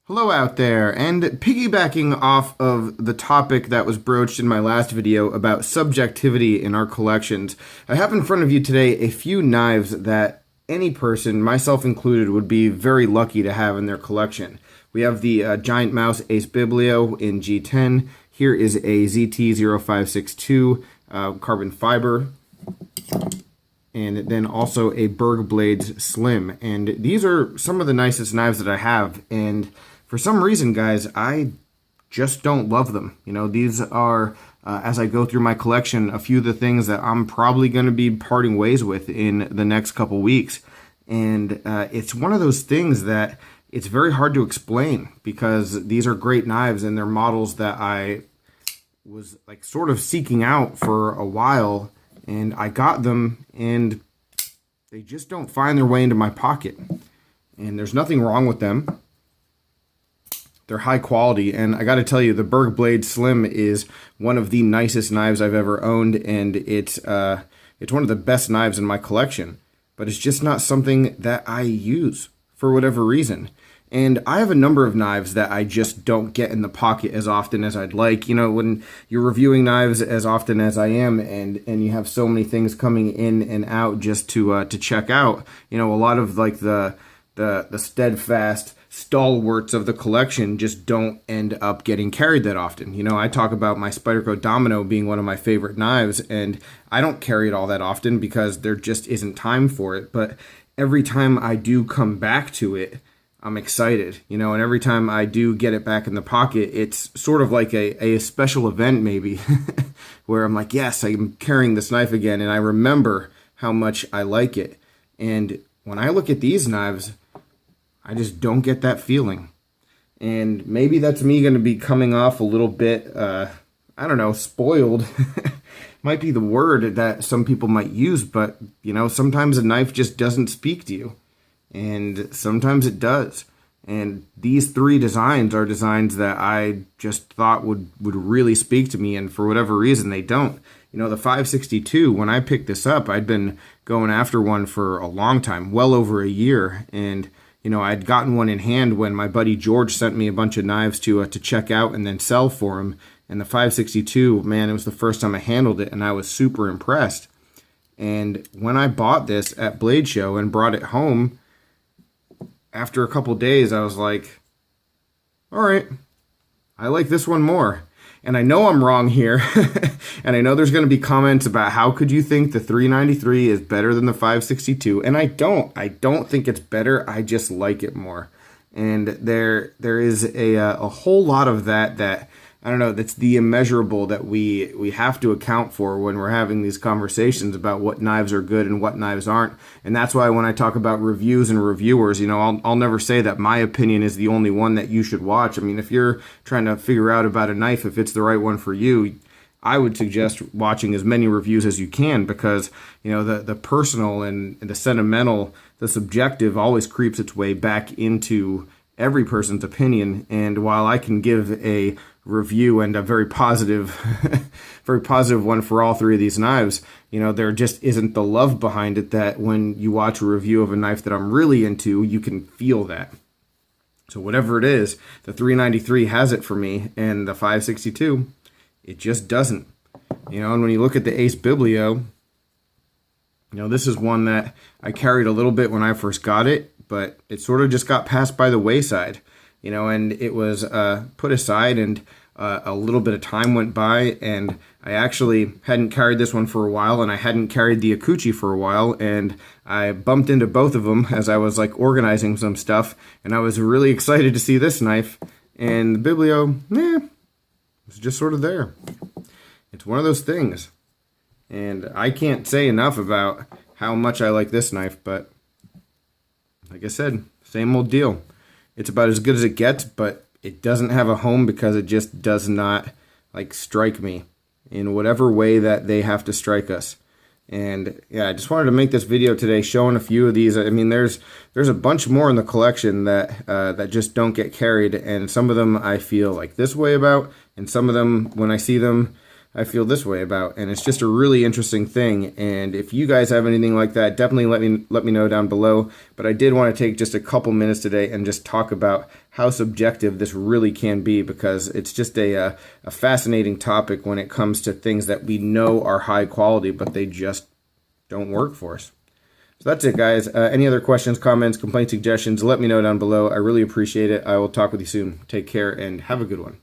Hello out there, and piggybacking off of the topic that was broached in my last video about subjectivity in our collections, I have in front of you today a few knives that any person, myself included, would be very lucky to have in their collection. We have the Giant Mouse Ace Biblio in G10. Here is a ZT0562 carbon fiber, and then also a Berg Blades Slim. And these are some of the nicest knives that I have, and for some reason, guys, I just don't love them. You know, these are, as I go through my collection, a few of the things that I'm probably going to be parting ways with in the next couple weeks. And it's one of those things that it's very hard to explain, because these are great knives and they're models that I was like sort of seeking out for a while, and I got them and they just don't find their way into my pocket. And there's nothing wrong with them. They're high quality, and I got to tell you, the Berg Blade Slim is one of the nicest knives I've ever owned, and it's one of the best knives in my collection. But it's just not something that I use for whatever reason. And I have a number of knives that I just don't get in the pocket as often as I'd like. You know, when you're reviewing knives as often as I am, and you have so many things coming in and out just to check out, you know, a lot of like the steadfast stalwarts of the collection just don't end up getting carried that often. You know, I talk about my Spyderco Domino being one of my favorite knives, and I don't carry it all that often because there just isn't time for it. But every time I do come back to it, I'm excited, you know, and every time I do get it back in the pocket, it's sort of like a special event maybe, where I'm like, yes, I'm carrying this knife again, and I remember how much I like it. And when I look at these knives, I just don't get that feeling. And maybe that's me going to be coming off a little bit, I don't know, spoiled. Might be the word that some people might use, but, you know, sometimes a knife just doesn't speak to you. And sometimes it does. And these three designs are designs that I just thought would really speak to me, and for whatever reason, they don't. You know, the 562, when I picked this up, I'd been going after one for a long time, well over a year, and you know, I'd gotten one in hand when my buddy George sent me a bunch of knives to check out and then sell for him. And the 562, man, it was the first time I handled it, and I was super impressed. And when I bought this at Blade Show and brought it home, after a couple days, I was like, all right, I like this one more. And I know I'm wrong here, and I know there's going to be comments about how could you think the 393 is better than the 562, and I don't think it's better, I just like it more. And there is a whole lot of that I don't know, that's the immeasurable that we have to account for when we're having these conversations about what knives are good and what knives aren't. And that's why when I talk about reviews and reviewers, you know, I'll never say that my opinion is the only one that you should watch. I mean, if you're trying to figure out about a knife, if it's the right one for you, I would suggest watching as many reviews as you can, because, you know, the personal and the sentimental, the subjective always creeps its way back into every person's opinion. And while I can give a review and a very positive very positive one for all three of these knives, you know, there just isn't the love behind it that when you watch a review of a knife that I'm really into, you can feel that. So whatever it is, the 393 has it for me, and the 562, it just doesn't. You know, and when you look at the Ace Biblio, you know, this is one that I carried a little bit when I first got it, but it sort of just got passed by the wayside. You know, and it was put aside, and a little bit of time went by, and I actually hadn't carried this one for a while, and I hadn't carried the Akuchi for a while, and I bumped into both of them as I was like organizing some stuff, and I was really excited to see this knife, and the Biblio, it's just sort of there. It's one of those things, and I can't say enough about how much I like this knife, but like I said, same old deal. It's about as good as it gets, but it doesn't have a home because it just does not like strike me in whatever way that they have to strike us. And yeah, I just wanted to make this video today showing a few of these. I mean, there's a bunch more in the collection that that just don't get carried, and some of them I feel like this way about, and some of them when I see them, I feel this way about, and it's just a really interesting thing. And if you guys have anything like that, definitely let me know down below. But I did want to take just a couple minutes today and just talk about how subjective this really can be, because it's just a fascinating topic when it comes to things that we know are high quality, but they just don't work for us. So that's it, guys. Any other questions, comments, complaints, suggestions, let me know down below. I really appreciate it. I will talk with you soon. Take care and have a good one.